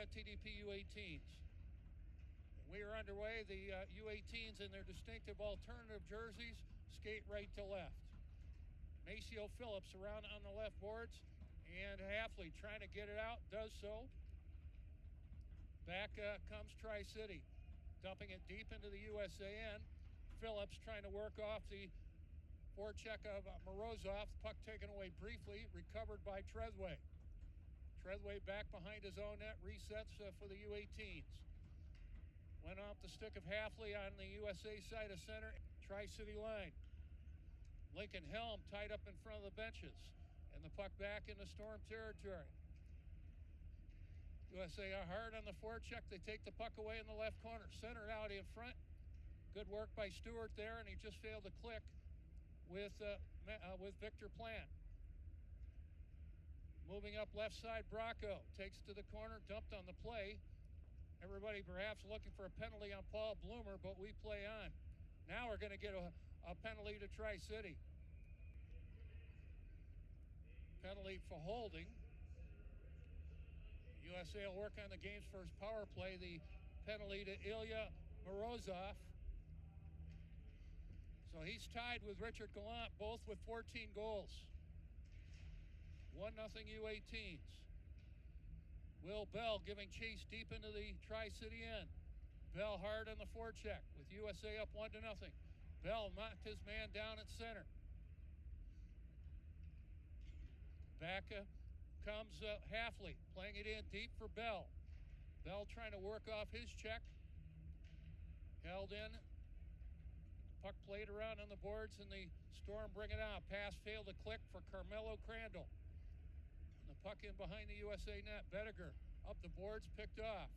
NTDP U18s. We are underway. The U18s in their distinctive alternative jerseys skate right to left. Maceo Phillips around on the left boards, and Halfley trying to get it out, does so. Back comes Tri-City, dumping it deep into the USAN. Phillips trying to work off the forecheck of Morozov. Puck taken away briefly, recovered by Treadway. Treadway back behind his own net, resets for the U18s. Went off the stick of Halfley on the USA side of center, Tri-City line. Lincoln Helm tied up in front of the benches, and the puck back into Storm territory. USA are hard on the forecheck. They take the puck away in the left corner, centered out in front. Good work by Stewart there, and he just failed to click with Victor Plant. Moving up left side, Bracco takes to the corner, dumped on the play. Everybody perhaps looking for a penalty on Paul Bloomer, but we play on. Now we're going to get a penalty to Tri-City. Penalty for holding. USA will work on the game's first power play. The penalty to Ilia Morozov. So he's tied with Richard Gallant, both with 14 goals. 1-0 U18s. Will Bell giving chase deep into the Tri-City end. Bell hard on the forecheck with USA up 1-0. Bell knocked his man down at center. Back comes Halfley, playing it in deep for Bell. Bell trying to work off his check. Held in. Puck played around on the boards, and the Storm bring it out. Pass failed to click for Carmelo Crandall. And the puck in behind the USA net. Bediger up the boards, picked off.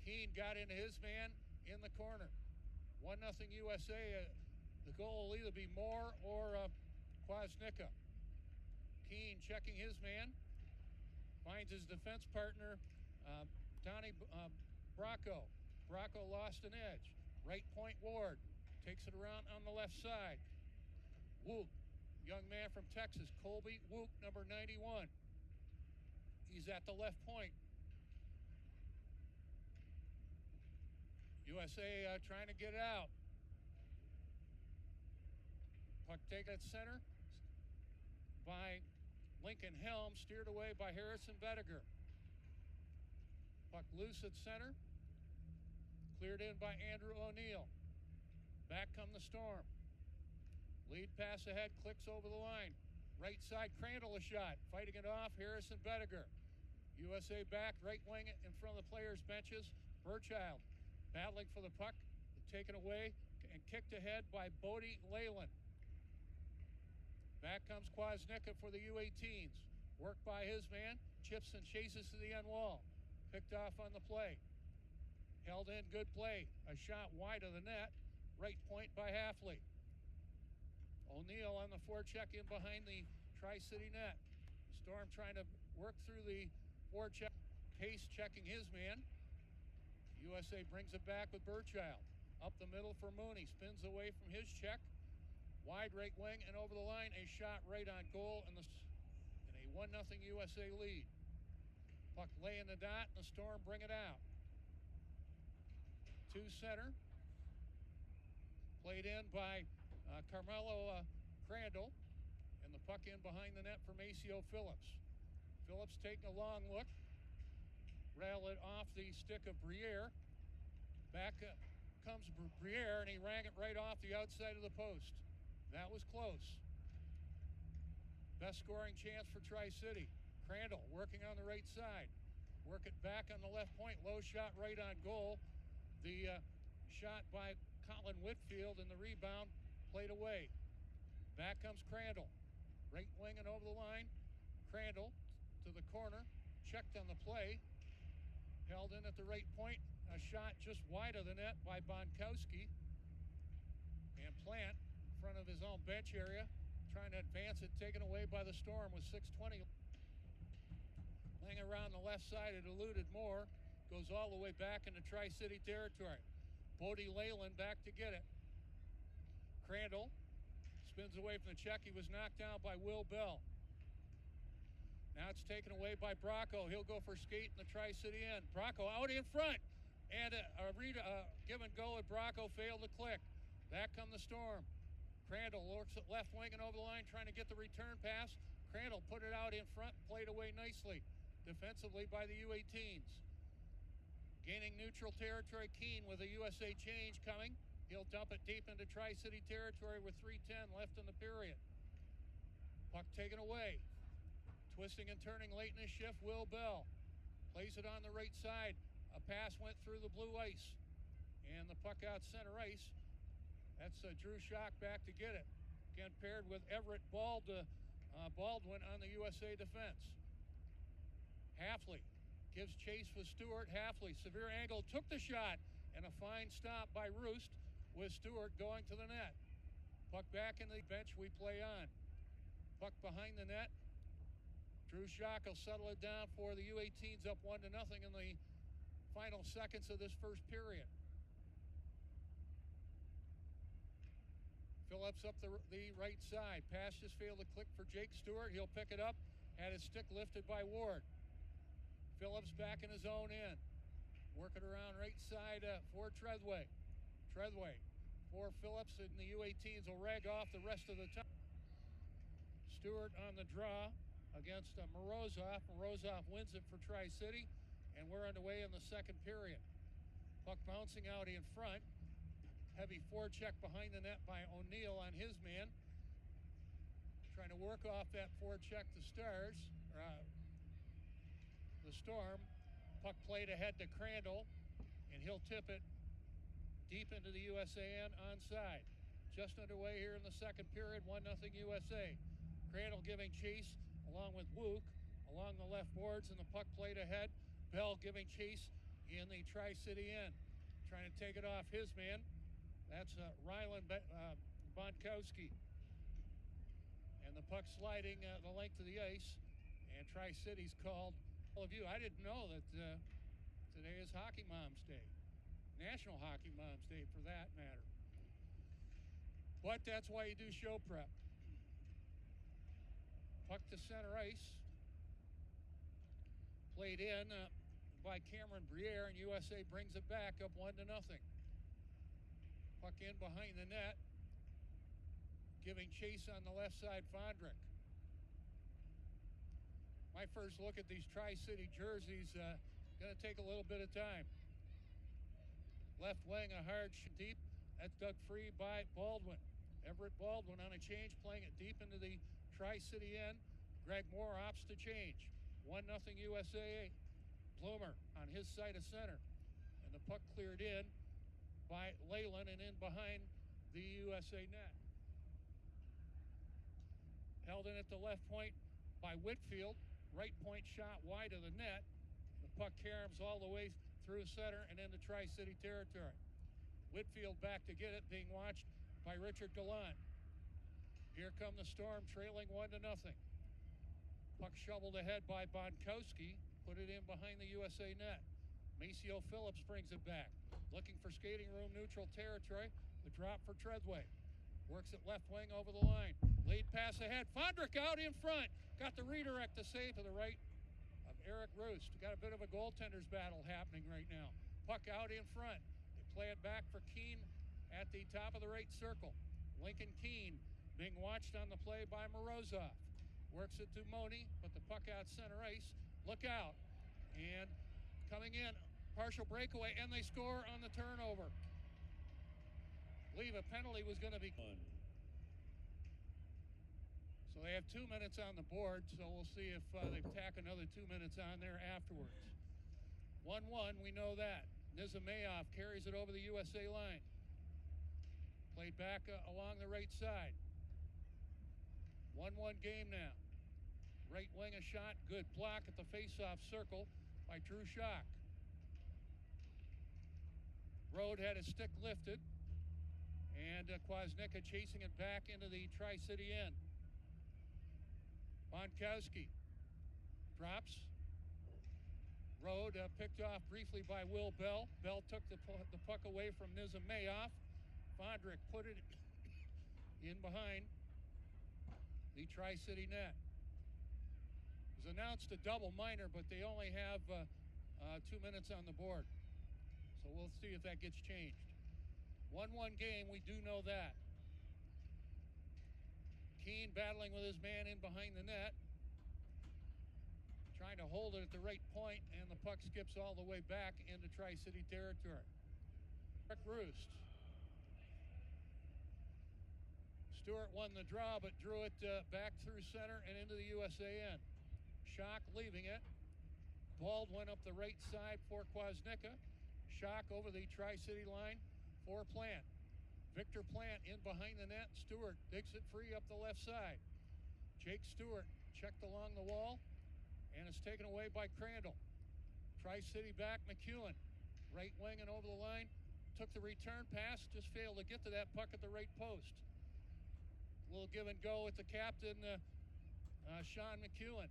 Keene got into his man in the corner. 1-0 USA. The goal will either be Moore or Kwasnicka. Keene checking his man. Finds his defense partner, Donnie Bracco. Bracco lost an edge. Right point Ward. Takes it around on the left side. Wook, young man from Texas. Colby Wook, number 91. He's at the left point. USA trying to get it out. Puck taken at center by Lincoln Helm, steered away by Harrison Bediger. Puck loose at center. Cleared in by Andrew O'Neill. Back come the Storm. Lead pass ahead, clicks over the line. Right side, Crandall a shot. Fighting it off, Harrison Bediger. USA back, right wing in front of the players' benches. Burchild battling for the puck, taken away and kicked ahead by Bodie Leyland. Back comes Kwasnicka for the U18s. Worked by his man, chips and chases to the end wall. Picked off on the play. Held in, good play. A shot wide of the net. Right point by Halfley. O'Neill on the forecheck in behind the Tri-City net. Storm trying to work through the forecheck. Pace checking his man. USA brings it back with Burchild. Up the middle for Mooney. Spins away from his check. Wide right wing and over the line. A shot right on goal in a 1-0 USA lead. Puck lay in the dot and the Storm bring it out. To center. Played in by Carmelo Crandall. And the puck in behind the net for Maceo Phillips. Phillips taking a long look. Rail it off the stick of Briere. Back comes Briere, and he rang it right off the outside of the post. That was close. Best scoring chance for Tri-City. Crandall working on the right side. Work it back on the left point. Low shot right on goal. The shot by Colin Whitfield, and the rebound played away. Back comes Crandall. Right wing and over the line. Crandall to the corner. Checked on the play. Held in at the right point. A shot just wide of the net by Bonkowski. And Plant in front of his own bench area, trying to advance it, taken away by the Storm with 6:20. Laying around the left side, it eluded Moore. Goes all the way back into Tri-City territory. Bodie Leyland back to get it. Crandall spins away from the check. He was knocked down by Will Bell. Now it's taken away by Bracco. He'll go for skate in the Tri-City end. Bracco out in front. And a give and go at Bracco failed to click. Back come the Storm. Crandall looks at left wing and over the line trying to get the return pass. Crandall put it out in front, played away nicely defensively by the U18s. Gaining neutral territory, Keene with a USA change coming. He'll dump it deep into Tri-City territory with 3:10 left in the period. Puck taken away. Twisting and turning late in his shift, Will Bell. Plays it on the right side. A pass went through the blue ice. And the puck out center ice. That's Drew Schock back to get it. Again, paired with Everett Baldwin on the USA defense. Hafley gives chase with Stewart. Hafley, severe angle, took the shot. And a fine stop by Roost with Stewart going to the net. Puck back in the bench, we play on. Puck behind the net. Drew Schock will settle it down for the U18s up 1-0 in the final seconds of this first period. Phillips up the right side. Pass just failed to click for Jake Stewart. He'll pick it up. Had his stick lifted by Ward. Phillips back in his own end. Working around right side for Treadway. Treadway for Phillips, and the U18s will rag off the rest of the time. Stewart on the draw against Morozov. Morozov wins it for Tri-City, and we're underway in the second period. Puck bouncing out in front. Heavy forecheck behind the net by O'Neill on his man. Trying to work off that forecheck the Stars, the Storm. Puck played ahead to Crandall, and he'll tip it deep into the USA end onside. Just underway here in the second period, 1-0 USA. Crandall giving chase along with Wook along the left boards, and the puck played ahead. Bell giving chase in the Tri-City end. Trying to take it off his man. That's Rylan Bonkowski. And the puck sliding the length of the ice. And Tri-City's called. All of you, I didn't know that today is Hockey Moms Day. National Hockey Moms Day, for that matter. But that's why you do show prep. Puck to center ice. Played in by Cameron Briere, and USA brings it back up 1-0. Puck in behind the net. Giving chase on the left side, Fondrick. My first look at these Tri-City jerseys, going to take a little bit of time. Left wing, a hard deep. That's dug free by Baldwin. Everett Baldwin on a change, playing it deep into the Tri-City end. Greg Moore opts to change. 1-0 USA. Bloomer on his side of center. And the puck cleared in by Leyland and in behind the USA net. Held in at the left point by Whitfield. Right point shot wide of the net. The puck caroms all the way through center and into Tri-City territory. Whitfield back to get it, being watched by Richard Gallant. Here come the Storm, trailing 1-0. Puck shoveled ahead by Bonkowski. Put it in behind the USA net. Maceo Phillips brings it back. Looking for skating room neutral territory. The drop for Treadway. Works it left wing over the line. Lead pass ahead. Fondrick out in front. Got the redirect to save to the right of Eric Roost. Got a bit of a goaltender's battle happening right now. Puck out in front. They play it back for Keene at the top of the right circle. Lincoln Keene being watched on the play by Morozov. Works it to Moni, but the puck out center ice. Look out. And coming in, partial breakaway, and they score on the turnover. Believe a penalty was going to be on. So they have 2 minutes on the board, so we'll see if they tack another 2 minutes on there afterwards. 1-1, we know that. Nizimayev carries it over the USA line. Played back along the right side. 1-1 game now. Right wing a shot, good block at the face-off circle by Drew Schock. Rode had his stick lifted, and Kwasnicka chasing it back into the Tri-City end. Bonkowski drops. Rode picked off briefly by Will Bell. Bell took the puck away from Nizimayev. Fondrick put it in behind the Tri-City net. was announced a double minor, but they only have 2 minutes on the board. So we'll see if that gets changed. 1-1 game, we do know that. Keene battling with his man in behind the net. Trying to hold it at the right point, and the puck skips all the way back into Tri-City territory. Roost. Stewart won the draw, but drew it back through center and into the USAN. Schock leaving it. Baldwin up the right side for Kwasnicka. Schock over the Tri-City line for Plant. Victor Plant in behind the net. Stewart digs it free up the left side. Jake Stewart checked along the wall, and it's taken away by Crandall. Tri-City back, McEwen. Right wing and over the line. Took the return pass, just failed to get to that puck at the right post. A little give and go with the captain, Sean McEwen.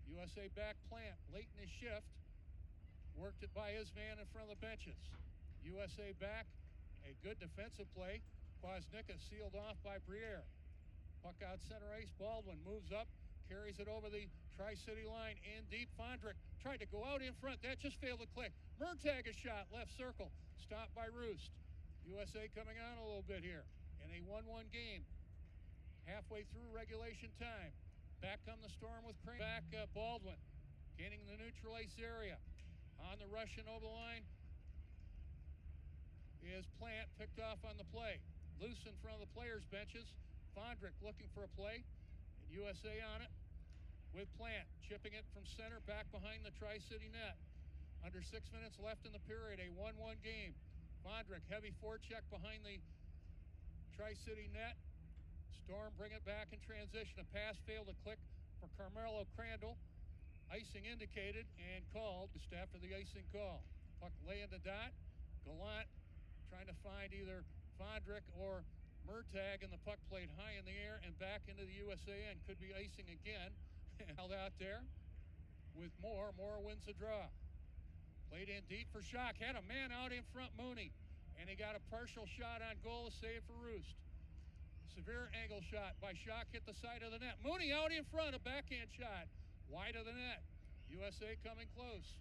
USA back Plant, late in his shift. Worked it by his man in front of the benches. USA back, a good defensive play. Kwasnicka sealed off by Briere. Puck out center ice, Baldwin moves up, carries it over the Tri-City line in deep. Fondrick tried to go out in front, that just failed to click. Murtagh a shot, left circle, stopped by Roost. USA coming on a little bit here in a 1-1 game. Halfway through regulation time. Back come the Storm with Crane. Back Baldwin, gaining the neutral ice area. On the rush and over the line is Plant, picked off on the play. Loose in front of the players' benches. Fondrick looking for a play. And USA on it with Plant. Chipping it from center back behind the Tri-City net. Under 6 minutes left in the period, a 1-1 game. Fondrick, heavy forecheck behind the Tri-City net. Storm bring it back in transition. A pass failed to click for Carmelo Crandall. Icing indicated and called just after the icing call. Puck laying the dot. Gallant trying to find either Fondrick or Murtagh, and the puck played high in the air and back into the USAN. Could be icing again. Held out there with Moore. Moore wins the draw. Played in deep for Schock. Had a man out in front, Mooney. And he got a partial shot on goal, a save for Roost. Severe angle shot by Schock, hit the side of the net. Mooney out in front, a backhand shot. Wide of the net. USA coming close.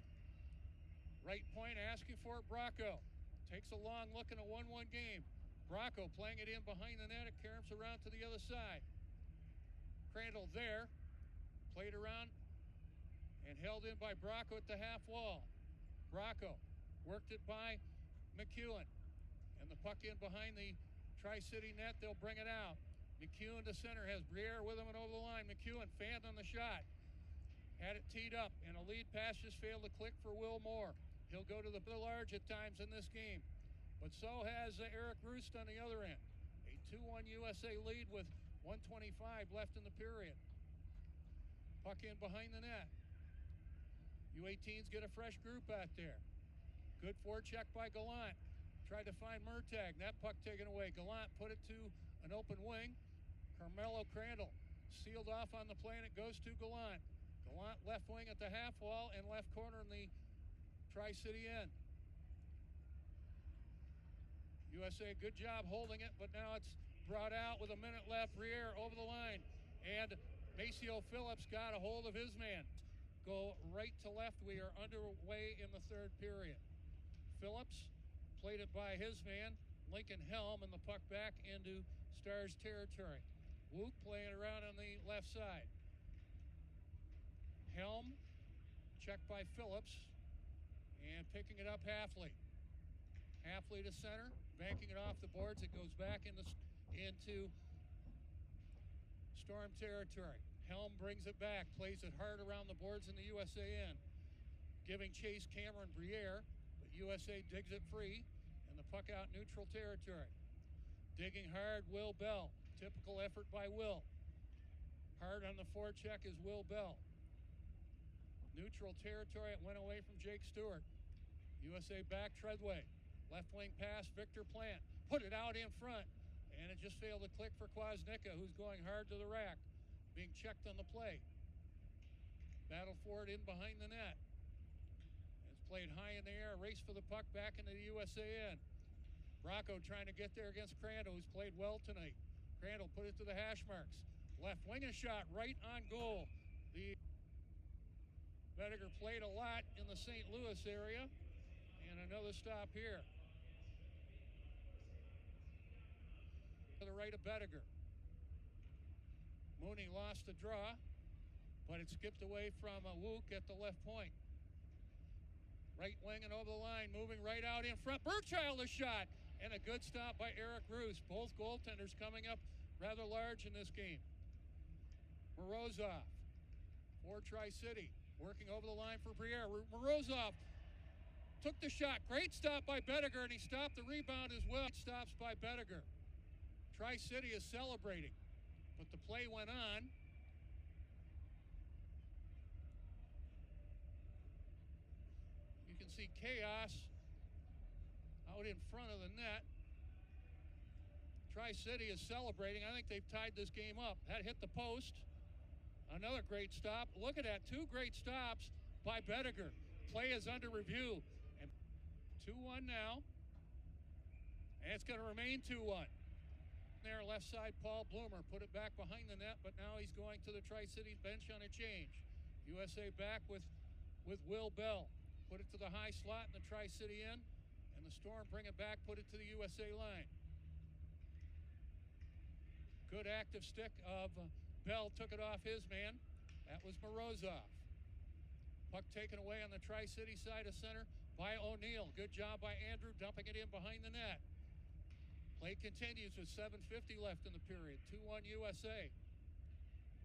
Right point asking for it, Bracco. Takes a long look in a 1-1 game. Bracco playing it in behind the net. It caroms around to the other side. Crandall there. Played around and held in by Bracco at the half wall. Bracco worked it by McEwen. And the puck in behind the Tri-City net. They'll bring it out. McEwen to center. Has Briere with him and over the line. McEwen fanned on the shot. Had it teed up, and a lead pass just failed to click for Will Moore. He'll go to the large at times in this game. But so has Eric Roost on the other end. A 2-1 USA lead with 1:25 left in the period. Puck in behind the net. U18s get a fresh group out there. Good forecheck by Gallant. Tried to find Murtagh. That puck taken away. Gallant put it to an open wing. Carmelo Crandall sealed off on the play, and it goes to Gallant. Gallant left wing at the half wall and left corner in the Tri-City end. USA, good job holding it, but now it's brought out with a minute left. Briere over the line, and Maceo Phillips got a hold of his man. Go right to left. We are underway in the third period. Phillips played it by his man, Lincoln Helm, and the puck back into Stars territory. Wook playing around on the left side. Helm, checked by Phillips, and picking it up Halfley. Halfley to center, banking it off the boards. It goes back into Storm territory. Helm brings it back, plays it hard around the boards in the USAN, giving chase Cameron Briere, but USA digs it free, and the puck out neutral territory. Digging hard, Will Bell. Typical effort by Will. Hard on the forecheck is Will Bell. Neutral territory, it went away from Jake Stewart. USA back, Treadway. Left wing pass, Victor Plant. Put it out in front, and it just failed to click for Kwasnicka, who's going hard to the rack. Being checked on the play. Battle for it in behind the net. It's played high in the air, race for the puck back into the USAN. Bracco trying to get there against Crandall, who's played well tonight. Crandall put it to the hash marks. Left wing a shot right on goal. The Bediger played a lot in the St. Louis area. And another stop here. To the right of Bediger. Mooney lost the draw, but it skipped away from Wook at the left point. Right wing and over the line, moving right out in front. Burchild a shot, and a good stop by Eric Roos. Both goaltenders coming up rather large in this game. Morozov for Tri-City, working over the line for Briere. Morozov took the shot. Great stop by Bediger, and he stopped the rebound as well. Stops by Bediger. Tri-City is celebrating, but the play went on. You can see chaos out in front of the net. Tri-City is celebrating. I think they've tied this game up. That hit the post. Another great stop. Look at that. Two great stops by Bediger. Play is under review. And 2-1 now. And it's going to remain 2-1. There, left side, Paul Bloomer put it back behind the net, but now he's going to the Tri-City bench on a change. USA back with Will Bell. Put it to the high slot in the Tri-City end, and the Storm bring it back, put it to the USA line. Good active stick of Bell, took it off his man. That was Morozov. Puck taken away on the Tri-City side of center by O'Neill. Good job by Andrew, dumping it in behind the net. Play continues with 7:50 left in the period. 2-1 USA.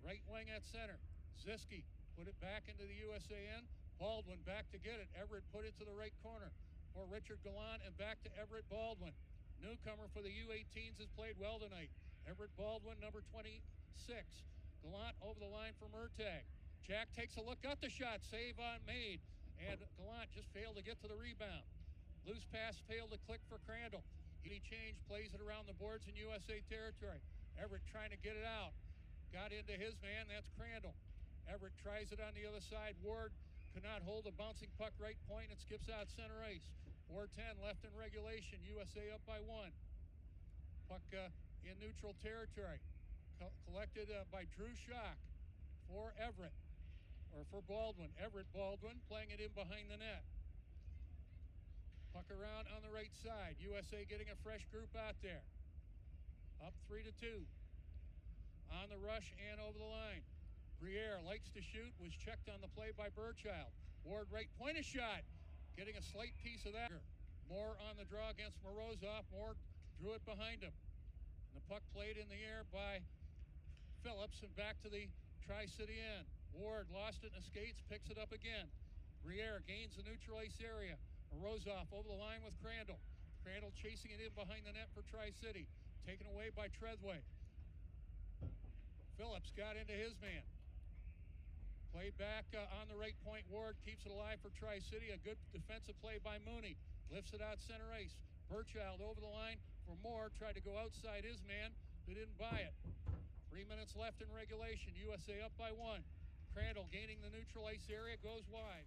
Right wing at center. Ziski put it back into the USA end. Baldwin back to get it. Everett put it to the right corner for Richard Gallant, and back to Everett Baldwin. Newcomer for the U18s has played well tonight. Everett Baldwin, number 26. Gallant over the line for Murtagh. Jack takes a look, got the shot, save on made, and Gallant just failed to get to the rebound. Loose pass failed to click for Crandall. He changed, plays it around the boards in USA territory. Everett trying to get it out. Got into his man, that's Crandall. Everett tries it on the other side. Ward could not hold a bouncing puck right point. It skips out center ice. 4:10 left in regulation. USA up by 1. Puck in neutral territory. Collected by Drew Schock for Everett, or for Baldwin. Everett Baldwin playing it in behind the net. Puck around on the right side. USA getting a fresh group out there. Up 3-2. On the rush and over the line. Briere likes to shoot. Was checked on the play by Burchild. Ward right point, a shot. Getting a slight piece of that. Moore on the draw against Morozov. Moore drew it behind him. And the puck played in the air by Phillips and back to the Tri-City end. Ward lost it in the skates, picks it up again. Briere gains the neutral ice area. Morozov over the line with Crandall. Crandall chasing it in behind the net for Tri-City. Taken away by Treadway. Phillips got into his man. Played back on the right point. Ward keeps it alive for Tri-City. A good defensive play by Mooney. Lifts it out center ice. Burchild over the line for Moore. Tried to go outside his man, but didn't buy it. 3 minutes left in regulation. USA up by 1. Crandall gaining the neutral ice area, goes wide.